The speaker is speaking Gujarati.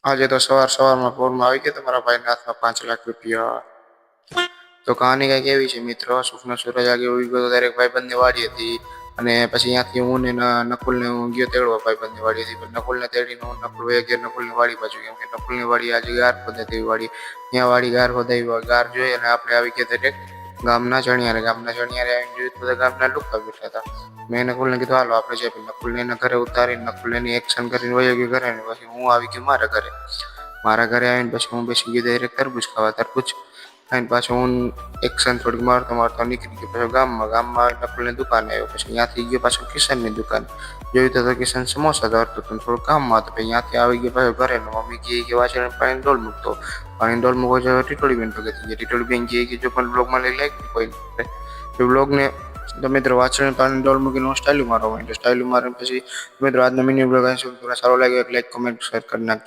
આજે તો સવારમાં ફોનમાં આવી ગયા તમારા ભાઈના હાથમાં 5 લાખ રૂપિયા। તો કહાની કઈક એવી છે મિત્રો, સુખનો સૂરજ આગે ઉગી ગયો તો દરેક ભાઈબંધની વાડી હતી। અને પછી ત્યાંથી હું ને નકુલને હું ગયો તેડવા ભાઈબંધની વાડી હતી, પણ નકુલને તેડીને હું નકુલ વયા ગયો નકુલની વાડી બાજુ, કેમ કે નકુલની વાડી આજે ગાર ખોદાતી વાડી, ત્યાં વાડી ગાર ખોદાઈ ગાર જોઈ અને આપણે આવી ગયા ડાયરેક્ટ ગામના ચણિયારે આવીને જોયું તો બધા ગામના લુકા બેઠા હતા। મેં નકુલને કીધું હાલો આપણે જઈએ, નકુલને એના ઘરે ઉતારીને નકુલ એની એક્શન કરીને વયો ગયો ઘરે, પછી હું આવી ગયો મારા ઘરે આવીને પછી હું બેસી ગયો ડાયરેક્ટ તરબૂચ ખાવા। તરબૂચ ખાઈને પાછો હું એક્શન થોડીક મારતો નીકળી ગયો પાછો ગામમાં નકુલની દુકાને આવ્યો, પછી ત્યાંથી ગયો પાછો કિશનની દુકાન, જોયું તો કિશન સમોસા ધરતો હતો, થોડું કામમાં હતો, પછી ત્યાંથી આવી ગયો પાછો ઘરે। મમ્મી કહે કે વાસણ પાણી ડોલ મૂકતો, પાણી ડોલ મૂકો છો ટીટોળી બેન ભગત ટીટોળી બેન કહે કે જો પણ બ્લોગમાં લઈ લાઈક કોઈ બ્લોગને તો મિત્રો વાસણ પાણી ડોલ મૂકીને હું સ્ટાઇલ મારવા માંડ્યો, સ્ટાઇલ મારીને પછી મિત્રો આજનો મિની બ્લોગ અહીં સુધી સારો લાગ્યો એક લાઈક કોમેન્ટ શેર કરી નાખજો।